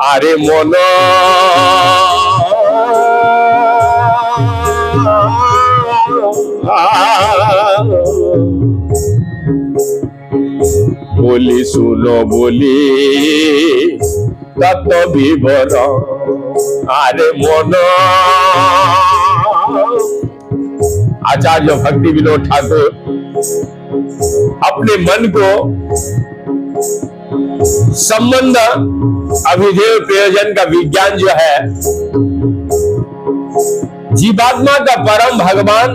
আরে মন বলি শুনো বলি তত্ত্ব বিবরণ। আরে মন आचार्य भक्ति विनोद ठाकुर अपने मन को संबंध अभिधेय प्रयोजन का विज्ञान जो है जीवात्मा का परम भगवान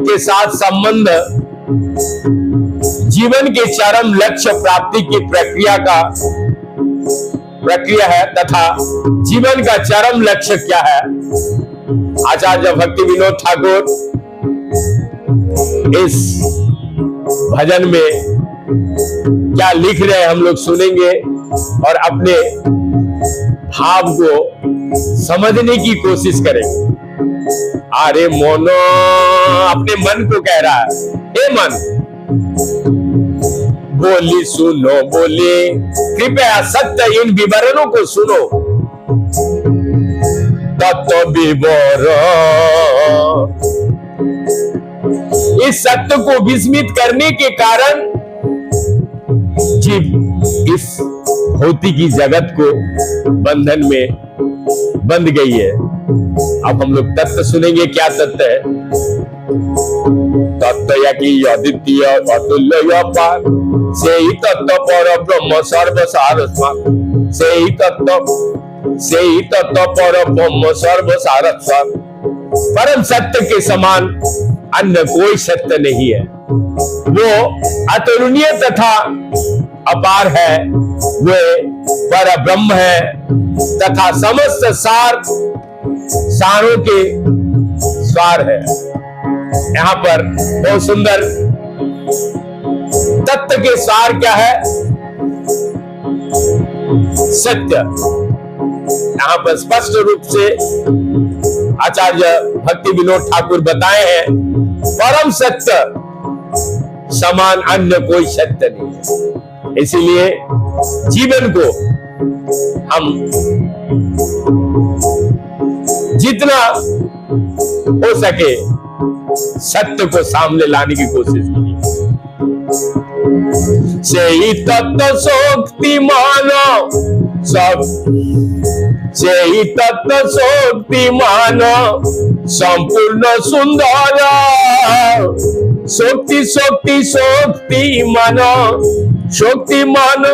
के साथ संबंध जीवन के चरम लक्ष्य प्राप्ति की प्रक्रिया है तथा जीवन का चरम लक्ष्य क्या है। आचार्य भक्ति विनोद ठाकुर इस भजन में क्या लिख रहे हैं हम लोग सुनेंगे और अपने भाव को समझने की कोशिश करेंगे। अरे मोनो अपने मन को कह रहा है, हे मन बोली सुनो बोली कृपया सत्य इन विवरणों को सुनो। तत्व विवरण इस सत्य को विस्मित करने के कारण जीव इस भौतिकी जगत को बंधन में बंध गई है। अब हम लोग तत्व सुनेंगे। क्या तत्व है? तत्व यकी अद्वितीय अतुल्य अपार से ही तत्व पर ब्रह्म सर्वसार से ही तत्व पर ब्रह्म सर्वसार परम सत्य के समान अन्य कोई सत्य नहीं है। वो अतुलनीय तथा अपार है, वे पर ब्रह्म है तथा समस्त सारों के सार है। यहाँ पर बहुत सुंदर तत्व के सार क्या है? सत्य। यहाँ पर स्पष्ट रूप से आचार्य भक्ति विनोद ठाकुर बताए हैं, परम सत्य समान अन्य कोई सत्य नहीं है। इसीलिए जीवन को हम जितना हो सके सत्य को सामने लाने की कोशिश की। से ही तत्व शक्तिमान सब से ही तत्व शक्तिमान संपूर्ण सुंदर शक्ति शक्ति शक्तिमान शक्तिमान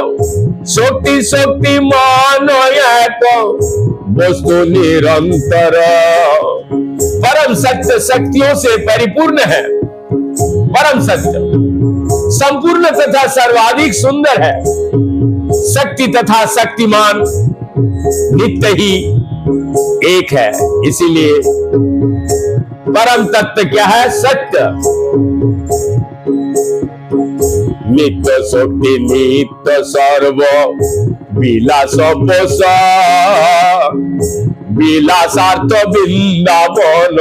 शक्ति शक्तिमान एक वस्तु निरंतर परम सत्य शक्तियों से परिपूर्ण है। परम सत्य संपूर्ण तथा सर्वाधिक सुंदर है। शक्ति तथा शक्तिमान नित्य ही एक है। इसीलिए परम तत्व क्या है? सत्य। नित्य शक्ति नित्य सर्व विलास पोष विलासार्थ वृंदावन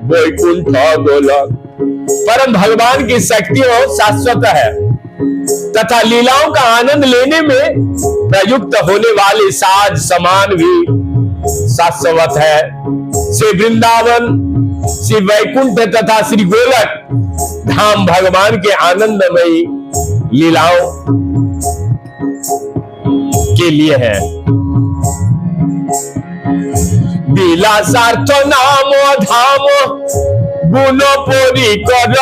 वैकुंठ गोलक। परम भगवान की शक्तियों शाश्वत है तथा लीलाओं का आनंद लेने में प्रयुक्त होने वाले साज समान भी शाश्वत है। श्री वृंदावन श्री वैकुंठ तथा श्री गोलक धाम भगवान के आनंदमयी लीलाओं के लिए है। विलासार्थ नाम धाम गुण परिकर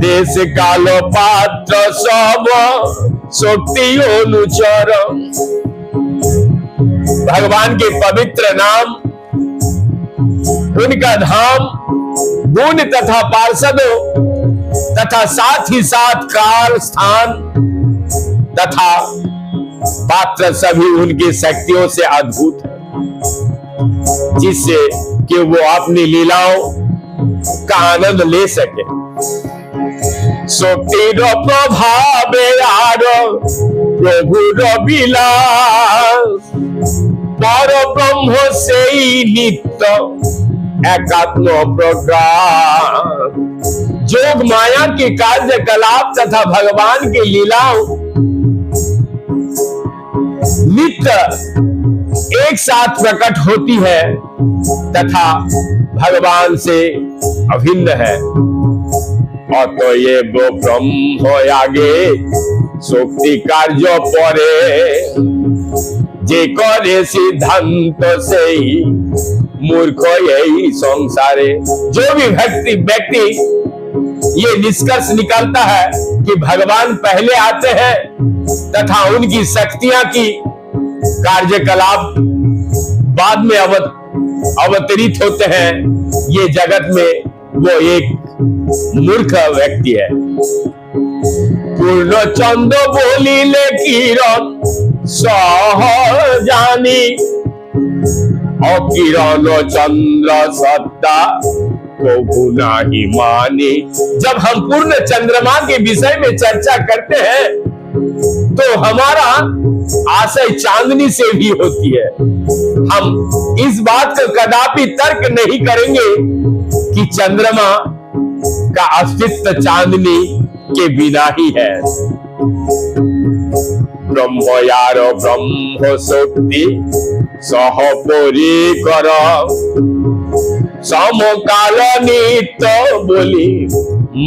देश काल पात्र सब शक्ति अनुचर। भगवान के पवित्र नाम उनका धाम गुण तथा पार्षदों तथा साथ ही साथ काल स्थान तथा पात्र सभी उनकी शक्तियों से अद्भुत है, जिससे कि वो अपनी लीलाओं का आनंद ले सके। शक्तिर प्रभावे आर प्रभुर विलास पर ब्रह्म से नित्य एकात्म प्रकाश। जोग माया के कार्यकलाप तथा भगवान के लीलाओं नित्य एक साथ प्रकट होती है तथा भगवान से अभिन्न है। अतएव ब्रह्म आगे शक्ति कार्य परे, जे करे सिद्धांत से ही मूर्ख यही संसारे। जो भी व्यक्ति ये निष्कर्ष निकालता है कि भगवान पहले आते हैं तथा उनकी शक्तियां की कार्यकलाप बाद में अवतरित होते हैं, ये जगत में वो एक मूर्ख व्यक्ति है। पूर्ण चंद बोलिले किरण सहजानी, अकिरण चंद्र सत्ता को नाही मानी। जब हम पूर्ण चंद्रमा के विषय में चर्चा करते हैं तो हमारा आशय चांदनी से भी होती है। हम इस बात का कदापि तर्क नहीं करेंगे कि चंद्रमा का अस्तित्व चांदनी के बिना ही है। ब्रह्म यार ब्रह्म शक्ति सहपरी कर, समकाल नित्य बोली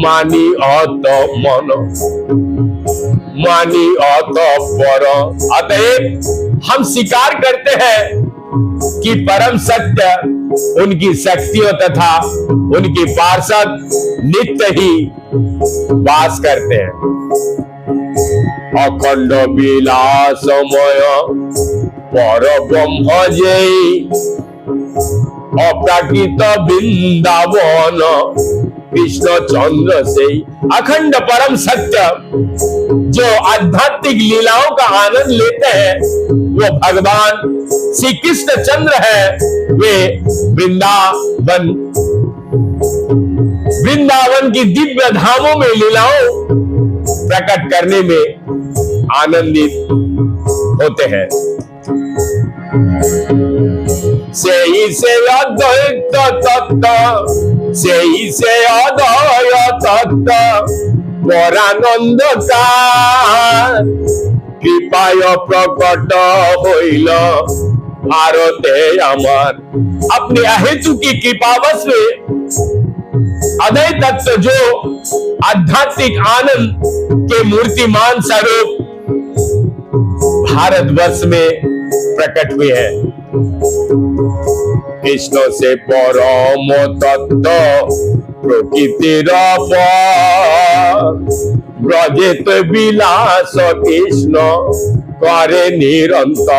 मानी अत मन, मानी अत पर। अतएव हम स्वीकार करते हैं कि परम सत्य उनकी शक्तियों तथा उनके पार्षद नित्य ही वास करते हैं। अखंड विलासमय पर ब्रह्म जय, अप्राकृत वृंदावन कृष्ण चंद्र से। अखंड परम सत्य जो आध्यात्मिक लीलाओं का आनंद लेते हैं वो भगवान श्री कृष्ण चंद्र है। वे वृंदावन की दिव्य धामों में लीलाओं प्रकट करने में आनंदित होते हैं। से अद्वैत तत्व, से अद्वैत तत्व परानंद का कृपाय प्रकट होइल भारते अमर। अपने अहेतु की कृपावश में अद्वै तत्व जो आध्यात्मिक आनंद के मूर्तिमान स्वरूप भारतवर्ष में प्रकट हुए हैं। कृष्ण से परम तत्व प्रकृतिर ब्रजेत विलास कृष्ण करे निरंतर।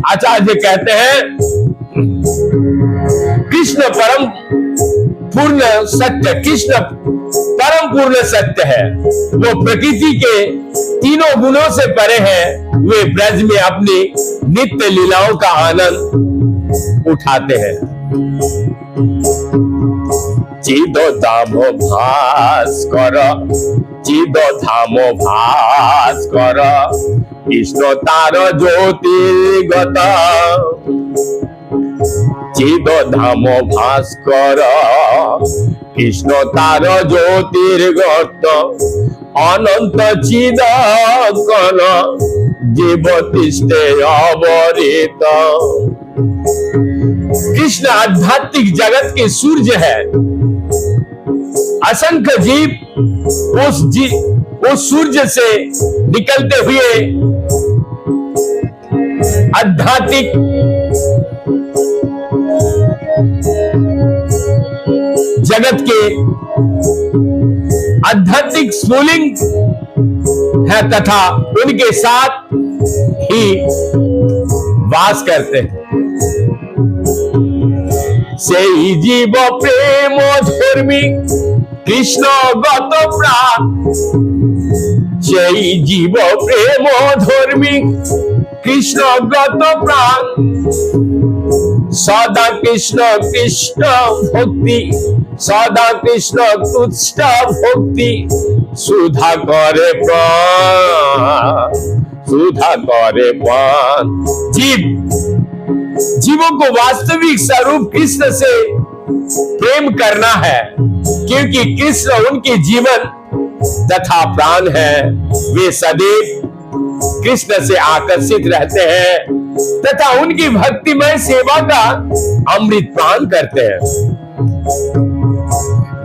आचार्य कहते हैं कृष्ण परम पूर्ण सत्य, कृष्ण परम पूर्ण सत्य है। वो प्रकृति के तीनों गुणों से परे हैं। वे ब्रज में अपनी नित्य लीलाओं का आनंद उठाते हैं। चिदो धाम भास्कर, चिदो धाम भास्कर कृष्ण तार ज्योतिर्गत, चिदो धाम भास्कर कृष्ण तार ज्योतिर्गत, अनंत चिदघन जीव तिष्ठे अवरित। कृष्ण आध्यात्मिक जगत के सूर्य है। असंख्य जीव उस सूर्य से निकलते हुए आध्यात्मिक जगत के आध्यात्मिक स्फुलिंग है तथा उनके साथ ही वास करते हैं। से जीव प्रेम धर्मी कृष्ण गत प्राण, से जीव प्रेम धर्मी कृष्ण गत प्राण, सदा कृष्ण कृष्ण भक्ति, सदा कृष्ण तुष्ट भक्ति, सुधा करे प्राण, सुधा करे प्राण। जीवों को वास्तविक स्वरूप कृष्ण से प्रेम करना है, क्योंकि कृष्ण उनके जीवन तथा प्राण है। वे सदैव कृष्ण से आकर्षित रहते हैं तथा उनकी भक्तिमय सेवा का अमृत पान करते हैं।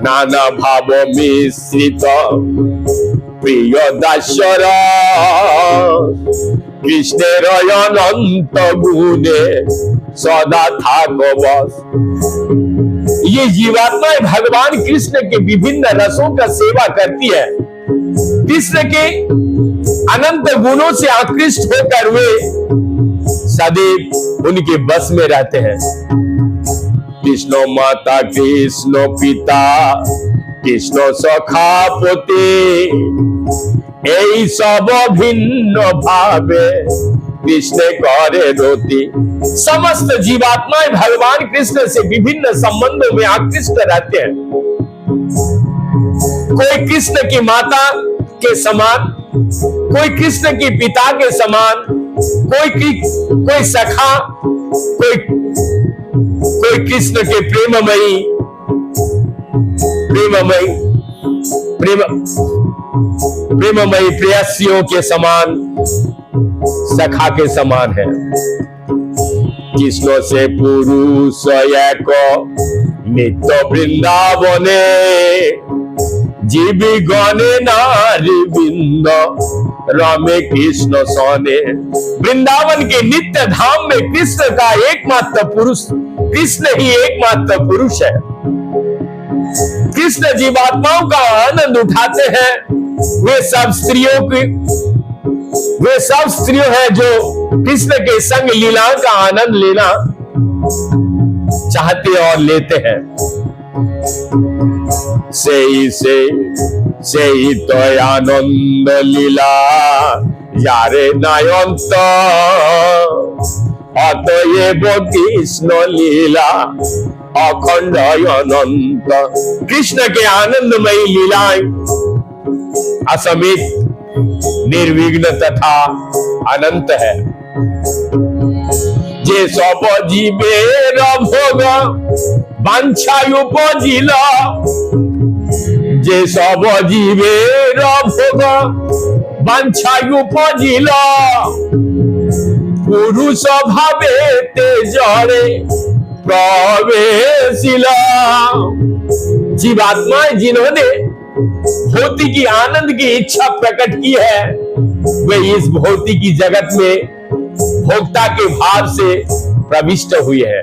नाना भाव मिश्रित प्रिय दासर कृष्णेर अनंत गुणे सदा थाक बस। ये जीवात्मा भगवान कृष्ण के विभिन्न रसों का सेवा करती है। कृष्ण के अनंत गुणों से आकृष्ट होकर वे सदैव उनके बस में रहते हैं। कृष्ण माता कृष्ण पिता कृष्ण सखा पोते এই सब भिन्न भावे कृष्ण करे रोती। समस्त जीवात्माएं भगवान कृष्ण से विभिन्न संबंधों में आकृष्ट रहते हैं। कोई कृष्ण की माता के समान, कोई कृष्ण की पिता के समान, कोई सखा, कोई कृष्ण के प्रेममयी प्रेयसियों के समान, सखा के समान है। कृष्ण से पुरुष एक नित्य वृंदावने जीवी गणे नारी वृंद रामे कृष्ण सने। वृंदावन के नित्य धाम में कृष्ण का एकमात्र पुरुष, कृष्ण ही एकमात्र पुरुष है। कृष्ण जीवात्माओं का आनंद उठाते हैं। वे सब स्त्रियों हैं जो कृष्ण के संग लीला का आनंद लेना चाहते और लेते हैं। से ही तो आनंद लीला यारे नायंत अतएव कृष्ण लीला अखंड अनंत। कृष्ण के आनंदमयी लीलाएं असमित, निर्विघ्न तथा अनंत है। जे सब जीवेर भोग वांछायुपजिल, जे सब जीवेर भोग वांछायुपजिल पुरुष भावे तेजरे प्रवेशिला। जीवात्माएं जिन्होंने भौतिकी आनंद की इच्छा प्रकट की है, वे इस भौतिकी जगत में भोक्ता के भाव से प्रविष्ट हुई है।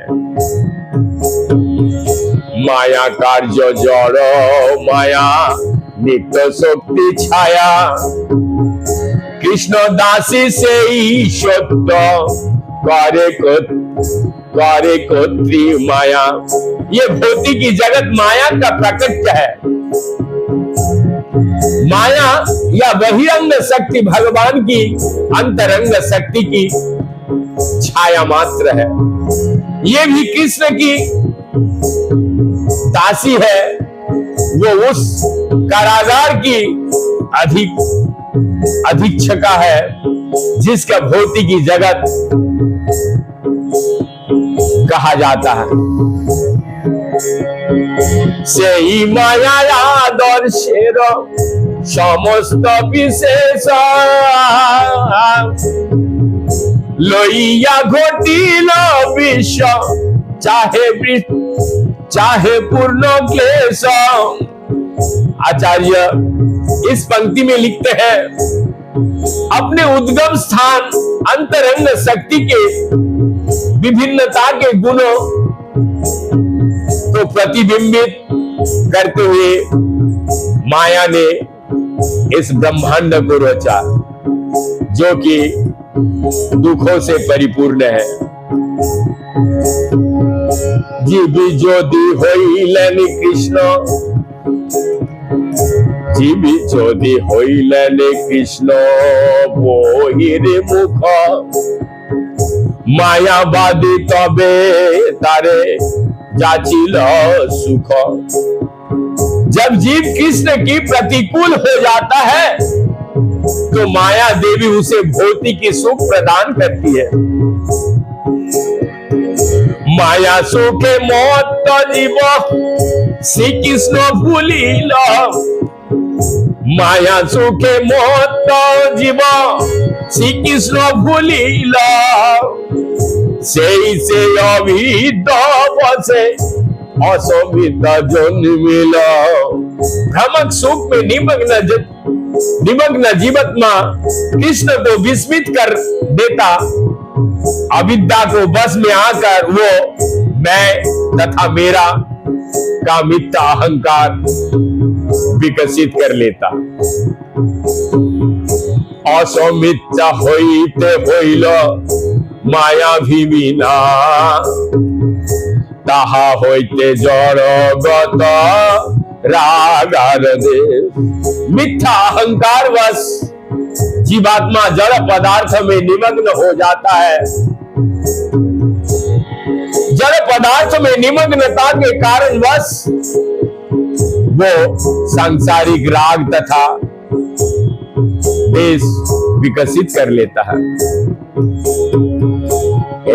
माया कार्य जड़ माया नित्य शक्ति छाया कृष्ण दासी से ही सत्य करे कोत्री माया। ये भौतिकी जगत माया का प्रकट है। माया या बहिरंग शक्ति भगवान की अंतरंग शक्ति की छाया मात्र है। ये भी कृष्ण की दासी है। वो उस कारागार की अधीक्षका है जिसका भौतिकी जगत कहा जाता है। से ही माया आदर्शेर समस्त विशेष लइया घटिल विश्व चाहे पूर्ण क्लेश। आचार्य इस पंक्ति में लिखते हैं, अपने उद्गम स्थान अंतरंग शक्ति के विभिन्नता के गुणों को प्रतिबिंबित करते हुए माया ने इस ब्रह्मांड को रचा जो कि दुखों से परिपूर्ण है। जीवी ज्योति होइलेन कृष्ण, जीवी ज्योति होइलेन कृष्ण बहिर मुख मायावादी तबे तारे जाचिल सुख। जब जीव कृष्ण की प्रतिकूल हो जाता है तो माया देवी उसे भौतिक सुख प्रदान करती है। माया सुखे मत जीव श्री कृष्ण भूलिल মায়া সুখে মত জীব শ্রীকৃষ্ণ ভুলিল, সেই সে অভিদ বসে असमित जन्मिल। भ्रमक सुख में निमग्न जीवात्मा कृष्ण को विस्मित कर देता, अविद्या को बस में आकर वो मैं तथा मेरा का मिथ्या अहंकार विकसित कर लेता। असमित होइते होइल माया भीमिना, ताहा होइते जड़गत रागार देश। मिथ्या अहंकार वश जीवात्मा जड़ पदार्थ में निमग्न हो जाता है। जड़ पदार्थ में निमग्नता के कारण वश वो सांसारिक राग तथा देश विकसित कर लेता है।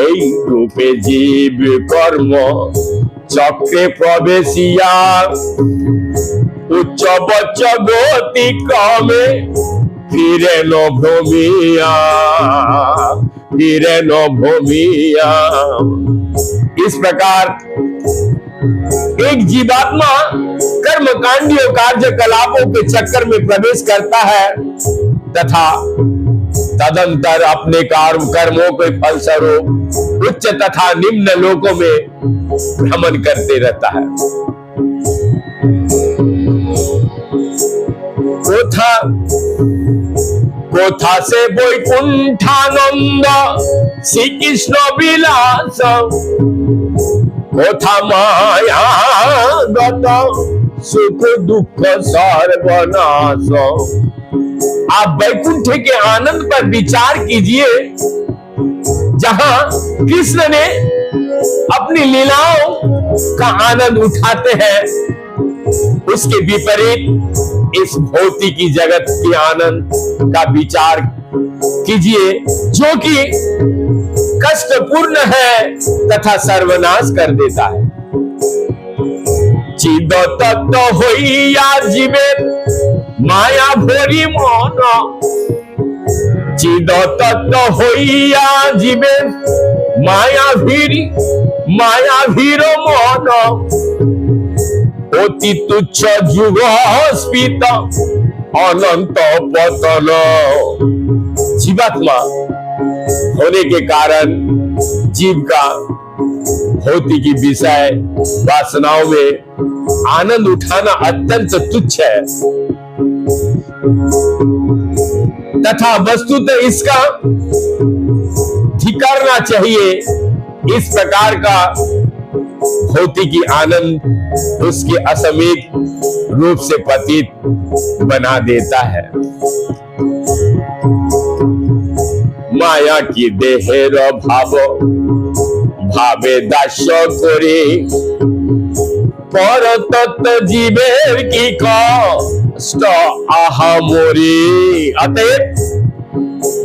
এই রূপে জীব কর্ম চক্রে প্রবেশিয়া উচ্চ বচ্চ গতি ক্রমে ফিরে ন ভূমিয়া, फिरे न भूमिया। इस प्रकार एक जीवात्मा कर्मकांडियों कार्यकलापों के चक्कर में प्रवेश करता है तथा तदंतर अपने कर्मों के फलस्वरूप उच्च तथा निम्न लोकों में भ्रमण करते रहता है। कोथा से वैकुंठानंद श्री कृष्ण विलास, कोथा माया गत सुख दुख सर्वनाश। आप वैकुंठ के आनंद पर विचार कीजिए, जहां कृष्ण ने अपनी लीलाओं का आनंद उठाते हैं। उसके विपरीत इस भौतिकी जगत के आनंद का विचार कीजिए, जो कि कष्टपूर्ण है तथा सर्वनाश कर देता है। चिद तत्व होइया जीवे माया भोरी मन, चिद तत्व होइया जीवे माया भीर मन, অতি তুচ্ছ যুগ স্ফীত अनंत पतन। जीवात्मा होने के कारण जीव का भौतिकी विषय वासनाओं में आनंद उठाना अत्यंत तुच्छ है तथा वस्तुतः इसका धिक्कारना चाहिए। इस प्रकार का भौतिकी आनंद उसके असीमित रूप से पतित बना देता है। माया की देहेर भाव भावे दास्य करे, पर तत्व जीवेर की कष्ट आहा मोरी। अतएव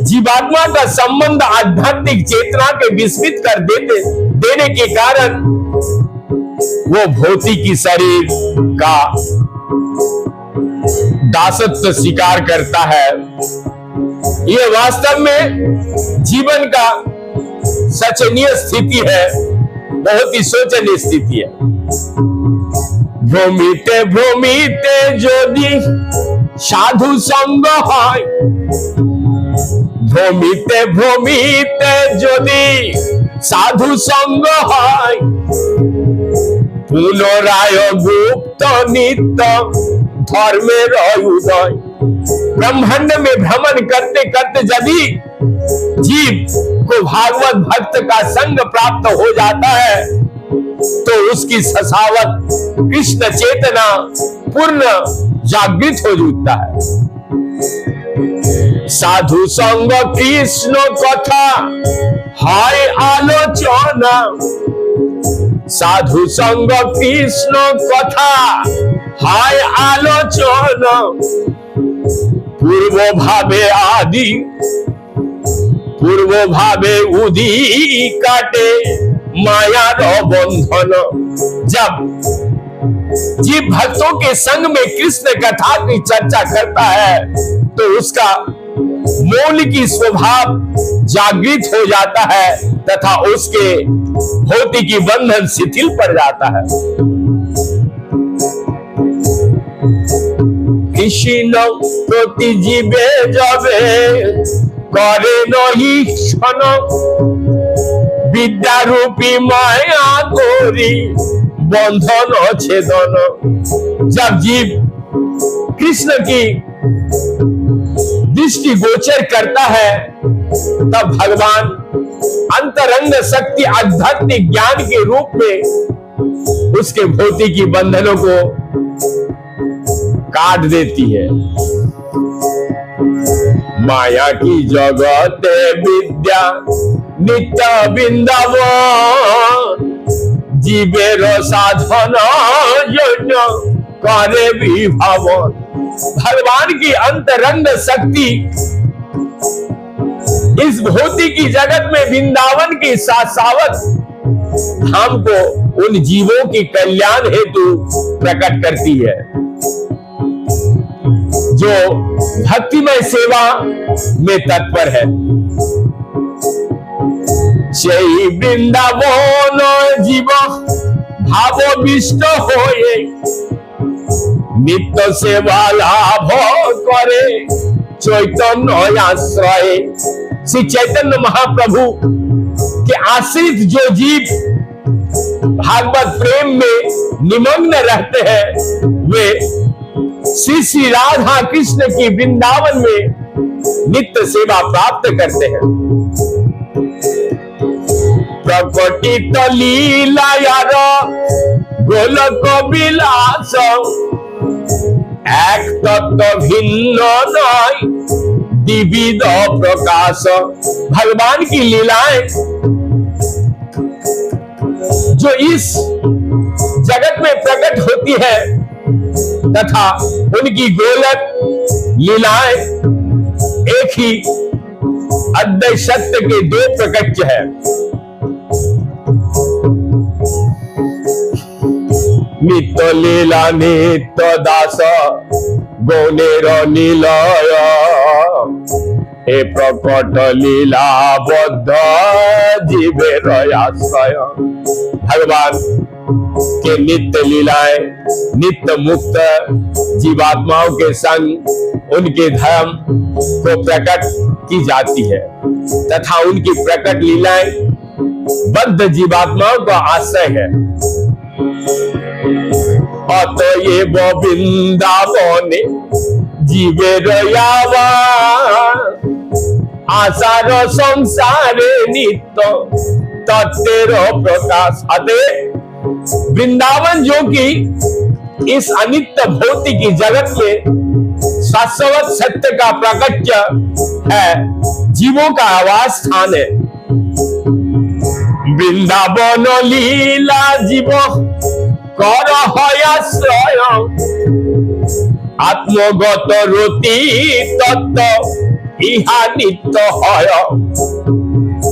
जीवात्मा का संबंध आध्यात्मिक चेतना के विस्मित कर देने के कारण वो भौतिकी शरीर का दासत्व स्वीकार करता है। ये वास्तव में जीवन का शोचनीय स्थिति है, बहुत ही शोचनीय स्थिति है। भ्रमिते भ्रमिते यदि साधु संग है, भ्रमिते भ्रमिते यदि साधु संग है, पुनराय गुप्त नित्य धर्मेर उदय। ब्रह्मांड में भ्रमण करते करते यदि जीव को भागवत भक्त का संग प्राप्त हो जाता है तो उसकी ससावत कृष्ण चेतना पूर्ण जागृत हो जाता है। साधु संग कृष्ण कथा हाय आलोचना, साधु संग कृष्ण कथा हाय आलोचना। पूर्व भावे आदि पूर्व भावे उदी काटे माया रो बंधन। जब जीव भक्तों के संग में कृष्ण कथा की चर्चा करता है तो उसका मूल की स्वभाव जागृत हो जाता है तथा उसके भौतिकी बंधन शिथिल पड़ जाता है। कृष्ण प्रति जीवे जबे करे नहीं क्षण विद्या रूपी माया गोरी बंधन छेदन। जब जीव कृष्ण की दृष्टि गोचर करता है तब भगवान अंतरंग शक्ति आध्यात्मिक ज्ञान के रूप में उसके भौतिकी बंधनों को काट देती है। माया की जगत विद्या नित्य वृंदावन जीवेर साधन यज्ञ करे विभावन। भगवान की अंतरंग शक्ति इस भौतिकी जगत में वृंदावन की सासावत धाम को उन जीवों की कल्याण हेतु प्रकट करती है जो भक्तिमय सेवा में तत्पर है। সেই বৃন্দাবন জীব ভাববিষ্ট হয়ে नित्य सेवा लाभ करे चैतन्य आश्रय। श्री चैतन्य महाप्रभु के आश्रित जो जीव भागवत प्रेम में निमग्न रहते हैं वे श्री श्री राधा कृष्ण की वृंदावन में नित्य सेवा प्राप्त करते हैं। प्रकटित लीला यार गोलक বিলাস এক तत्व भिन्न नय विविध प्रकाश। भगवान की लीलाएं जो इस जगत में प्रकट होती है तथा उनकी गोलक लीलाएं एक ही अद्वैत सत्य के दो प्रकट्य है। नित्य लीला नित्य दास गौनेर निलय हे प्रकट लीला बद्ध जीवेर आश्रय। भगवान के नित्य लीलाएं नित्य मुक्त जीवात्माओं के संग उनके धर्म को प्रकट की जाती है तथा उनकी प्रकट लीलाएं बद्ध जीवात्माओं का आश्रय है। अतएव वृंदावने जीवेर यावा आसार संसारे नित्य तत्तेर प्रकाश। अतः वृंदावन जो कि इस अनित्य भौतिक जगत में शाश्वत सत्य का प्रकट्य है, जीवों का आवास स्थान है। वृंदावन लीला जीव कर आश्रय आत्मगत रति तत्व इहा नित्य है।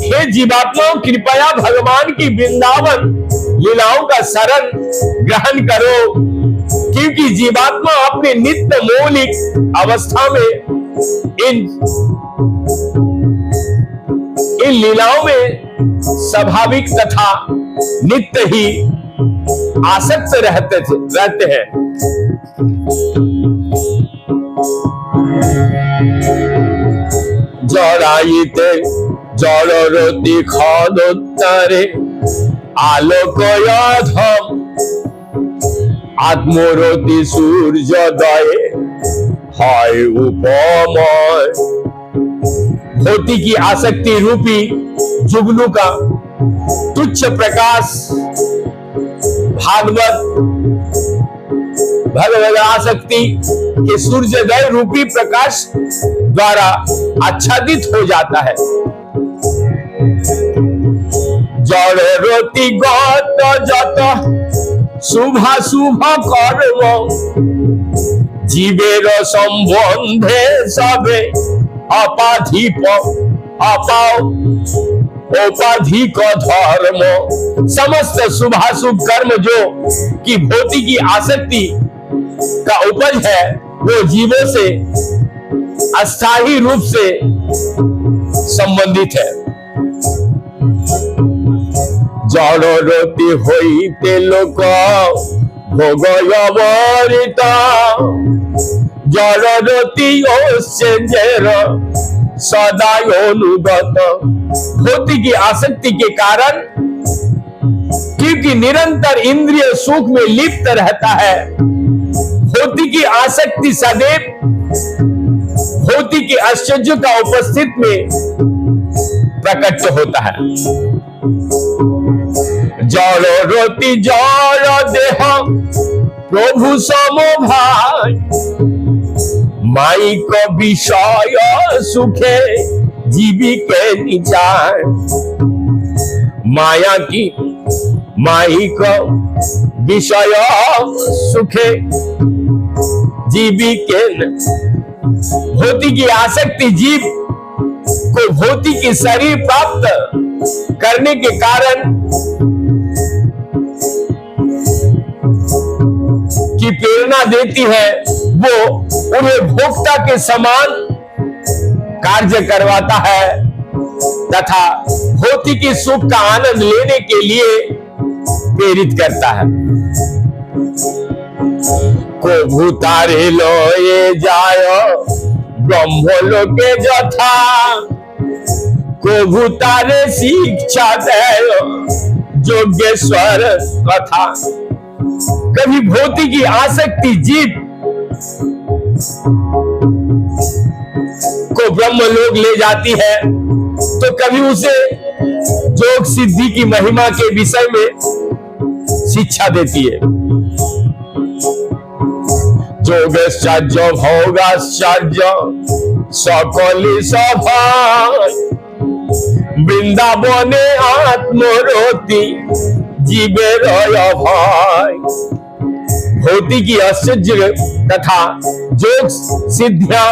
हे जीवात्माओं कृपया भगवान की वृंदावन लीलाओं का शरण ग्रहण करो क्योंकि जीवात्मा अपने नित्य मौलिक अवस्था में इन लीलाओं में स्वाभाविक तथा नित्य ही आसक्त रहते हैं। जराइते जड़रति खदोत्तरे आलोकयधम आत्मरति सूर्योदये है उपमय। धोती की आसक्ति रूपी जुगनू का तुच्छ प्रकाश भगवत आसक्ति के सूर्योदय रूपी प्रकाश द्वारा आच्छादित हो जाता है। जड़रति गत जत शुभ शुभ कर्म जीवेर संबंधे सबे अपाधिप अपाओ औपाधिक धर्म, समस्त शुभाशुभ कर्म जो कि भौतिकी आसक्ति का उपज है, वो जीवों से अस्थायी रूप से संबंधित है। जड़रति होइते लोक भोग अवरित, जड़रति ओसे जेर सदा अनुगत। भौतिक आसक्ति के कारण, क्योंकि निरंतर इंद्रिय सुख में लिप्त रहता है, भौतिक आसक्ति सदैव भौतिक आश्चर्य का उपस्थित में प्रकट होता है। जड़रति जड़ देह प्रभु सम भाई, माइक विषय सुखे जीविके निचाय। माया की माइक विषय सुखे जीविके, भौतिक आसक्ति जीव को भौतिक शरीर प्राप्त करने के कारण की प्रेरणा देती है, वो उन्हें भोक्ता के समान कार्य करवाता है तथा भौतिक सुख का आनंद लेने के लिए प्रेरित करता है। को भूतारे लोए जाय ब्रह्मलोके जथा, को भूतारे शिक्षा दे योगेश्वर कथा। कभी भौतिक आसक्ति जीव को ब्रह्मलोक ले जाती है, तो कभी उसे योग सिद्धि की महिमा के विषय में शिक्षा देती है। योगश्चर्य भोगश्चर्य सकली सभाय, वृंदावने आत्मरोति जीवे रय भाई। भौतिक आश्चर्य तथा योग सिद्धियां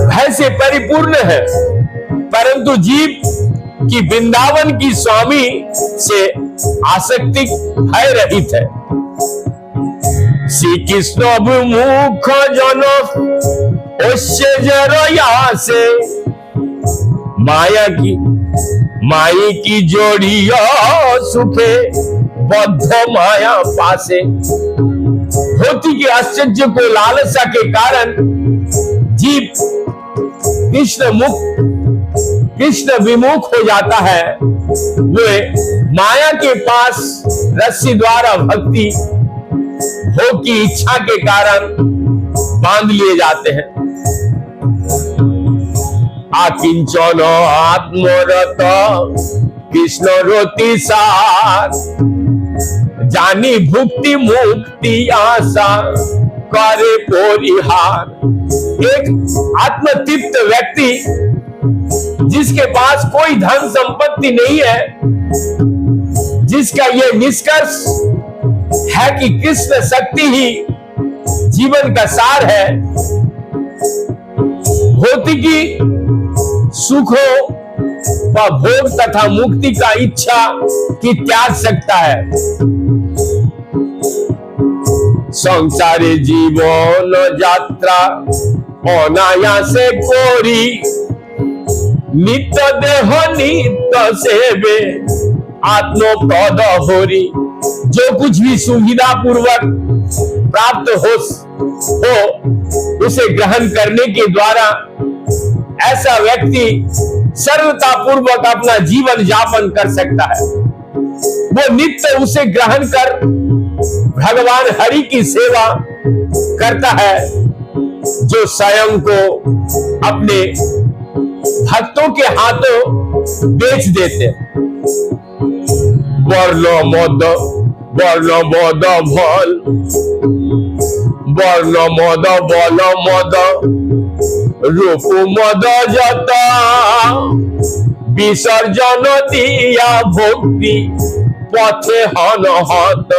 भय से परिपूर्ण है, परंतु जीव की वृंदावन की स्वामी से आसक्ति भय रहित है। श्री कृष्ण मुख जन ओस्य जरया से, माई की जोड़िया सुखे बद्ध माया पासे। भौतिक आश्चर्य को लालसा के कारण जीव कृष्ण विमुख हो जाता है। वे माया के पास रस्सी द्वारा भक्ति भोग की इच्छा के कारण बांध लिए जाते हैं। आकिंचन आत्मरत कृष्ण रोति सार, जानी भुक्ति मुक्ति आशा करे परिहार। एक आत्मतृप्त व्यक्ति जिसके पास कोई धन संपत्ति नहीं है, जिसका यह निष्कर्ष है कि कृष्ण शक्ति ही जीवन का सार है, भौतिकी सुखों व भोग तथा मुक्ति का इच्छा की त्याग सकता है। संसारी जीवन यात्रा अनायासे कोरी, नित्य देह नित्य सेवे आत्मपद होरी। जो कुछ भी सुविधा पूर्वक प्राप्त हो उसे ग्रहण करने के द्वारा ऐसा व्यक्ति सर्वता पूर्वक अपना जीवन यापन कर सकता है। वो नित्य उसे ग्रहण कर भगवान हरि की सेवा करता है, जो स्वयं को अपने भक्तों के हाथों बेच देते। वर्ण मद भल, वर्ण मद बल मद रूप मद जता, विसर्जन दिया भक्ति पथे हन हत।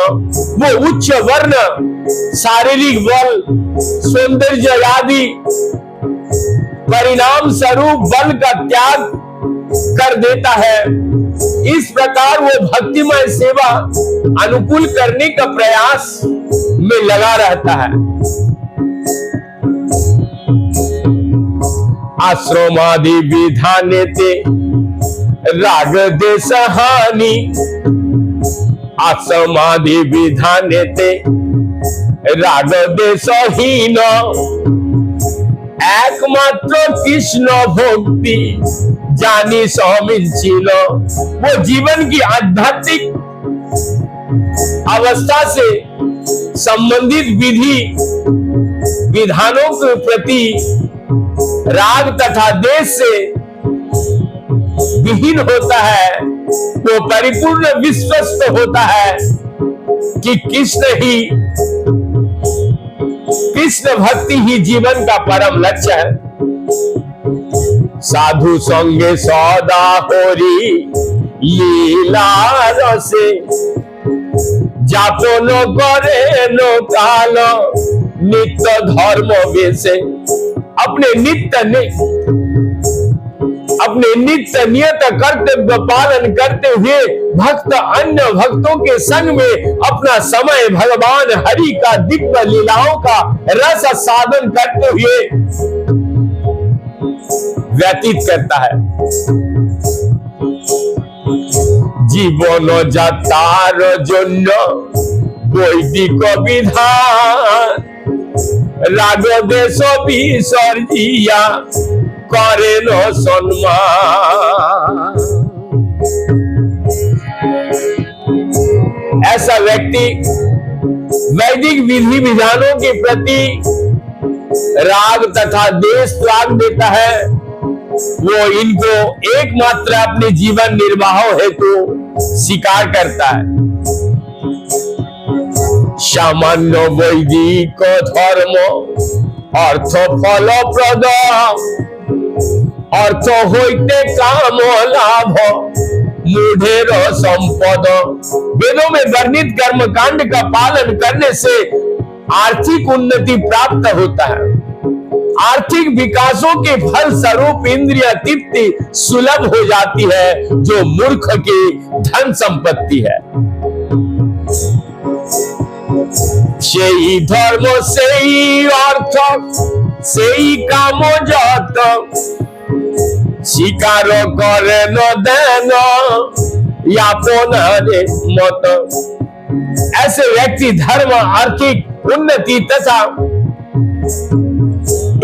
वो उच्च वर्ण, शारीरिक बल, सौंदर्य आदि परिणाम स्वरूप बल का त्याग कर देता है। इस प्रकार वो भक्तिमय सेवा अनुकूल करने का प्रयास में लगा रहता है। आश्रमादि विधाने ते राग देश हानि, आश्रमादि विधाने ते राग देशहीन, एकमात्र कृष्ण भक्ति जानी समीचीन। वो जीवन की आध्यात्मिक अवस्था से संबंधित विधि विधानों के प्रति राग तथा देश से विहीन होता है। वो परिपूर्ण विश्वस्त होता है कि कृष्ण भक्ति ही जीवन का परम लक्ष्य है। साधु संगे सौदा होरी लीला रसे, जापन करे नो काल नित्य धर्म वेशे। अपने नित्य नियत कर्तव्य पालन करते हुए भक्त अन्य भक्तों के संग में अपना समय भगवान हरि का दिव्य लीलाओं का रस साधन करते हुए व्यतीत करता है। जीवन जातार जन्य वैदिक विधान, राग देश विसर्जिया करे न सम्मान। ऐसा व्यक्ति वैदिक विधि विधानों के प्रति राग तथा देश त्याग देता है। वो इनको एकमात्र अपने जीवन निर्वाह हेतु स्वीकार करता है। सामान्य वैदिक धर्म अर्थ फल प्रद, अर्थ होते काम लाभ मूढ़ेर संपद। वेदों में वर्णित कर्म कांड का पालन करने से आर्थिक उन्नति प्राप्त होता है। आर्थिक विकासों के फल स्वरूप इंद्रिय तृप्ति सुलभ हो जाती है, जो मूर्ख की धन संपत्ति है। सेई धर्म सेई अर्थ सेई काम जत, स्वीकार करे न देन यापन रे मत। ऐसे व्यक्ति धर्म, आर्थिक उन्नति तथा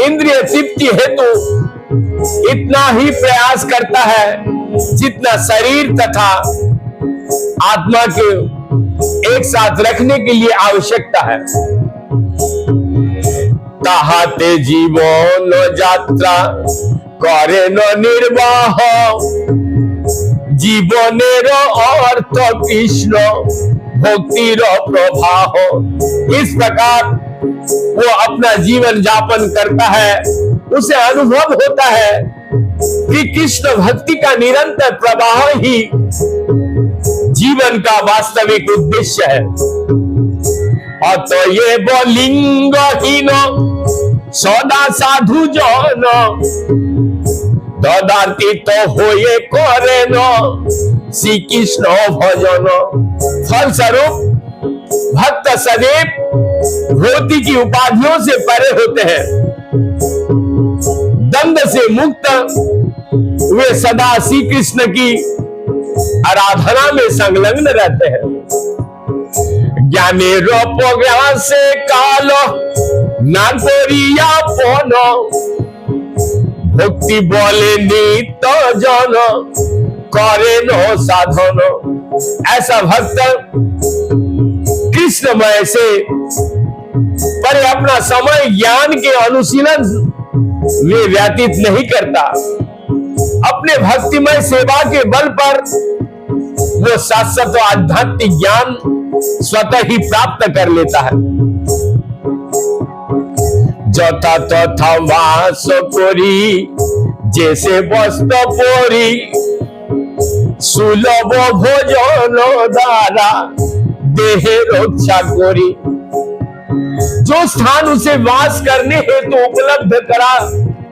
इंद्रिय तृप्ति हेतु इतना ही प्रयास करता है जितना शरीर तथा आत्मा के एक साथ रखने के लिए आवश्यकता है। ताहाते जीवन यात्रा करे न निर्वाह, जीवनेर अर्थ कृष्ण भक्तिर प्रवाह। इस प्रकार वो अपना जीवन यापन करता है। उसे अनुभव होता है कि कृष्ण भक्ति का निरंतर प्रवाह ही जीवन का वास्तविक उद्देश्य है। अतएव लिंगहीन सदा साधु जन, ददाति तो होए करे न श्री कृष्ण भजन। फलस्वरूप भक्त सदैव भौतिक की उपाधियों से परे होते हैं, दंड से मुक्त वे सदा श्री कृष्ण की आराधना में संलग्न रहते हैं। ज्ञाने रोपग्या से काल ना करिया पन, भक्ति बोले नित्य जन करे न साधन। ऐसा भक्त कृष्णमय से पर अपना समय ज्ञान के अनुशीलन में व्यतीत नहीं करता। अपने भक्तिमय सेवा के बल पर वो शाश्वत आध्यात्मिक ज्ञान स्वतः ही प्राप्त कर लेता है। जथा तथा वास करी जैसे वस्त्र पोरी, सुलभ भोजन द्वारा देह रक्षा करी। जो स्थान उसे वास करने हेतु उपलब्ध करा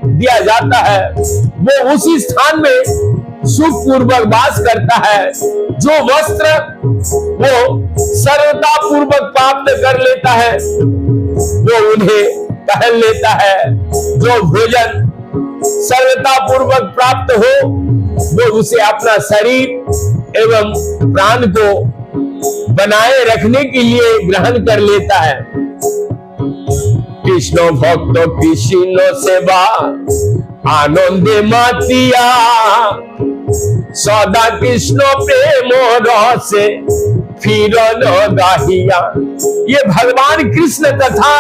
दिया जाता है, वो उसी स्थान में सुखपूर्वक वास करता है। जो वस्त्र वो सरलता पूर्वक प्राप्त कर लेता है वो उन्हें पहन लेता है। जो भोजन सरलता पूर्वक प्राप्त हो वो उसे अपना शरीर एवं प्राण को बनाए रखने के लिए ग्रहण कर लेता है। कृष्ण भक्त कृष्ण सेवा आनंदे मातिया, सदा कृष्ण प्रेम रसे फिर न गाहिया। ये भगवान कृष्ण तथा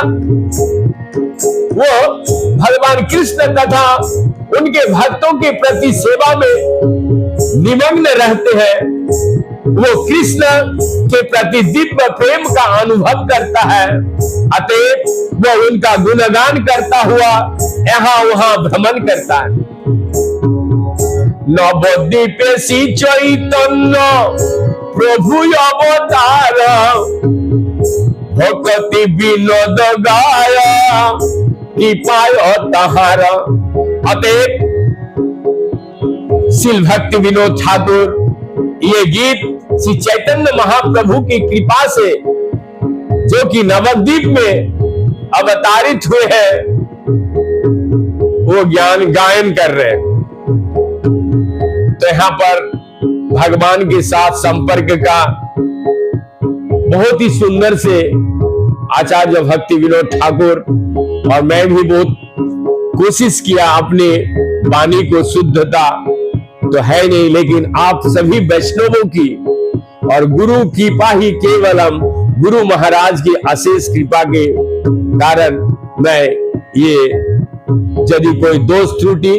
वो भगवान कृष्ण तथा उनके भक्तों के प्रति सेवा में निमग्न रहते हैं। वो कृष्ण के प्रति दिव्य प्रेम का अनुभव करता है, अतएव वो उनका गुणगान करता हुआ यहाँ वहां भ्रमण करता है। नवद्वीपे श्री चैतन्य प्रभु अवतार, भक्ति विनोद गाय कृपाय तहार। अतएव श्री भक्ति विनोद ठाकुर ये गीत श्री चैतन्य महाप्रभु की कृपा से, जो कि नवद्वीप में अवतारित हुए हैं, वो ज्ञान गायन कर रहे हैं। तो यहाँ पर भगवान के साथ संपर्क का बहुत ही सुंदर से आचार्य भक्ति विनोद ठाकुर और मैं भी बहुत कोशिश किया अपने वाणी को शुद्धता तो है नहीं, लेकिन आप सभी वैष्णवों की और गुरु कृपा ही केवलम, गुरु महाराज की अशेष कृपा के कारण मैं ये, यदि कोई दोष त्रुटि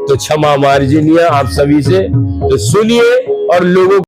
तो क्षमा मार्जनीय आप सभी से। तो सुनिए और लोगों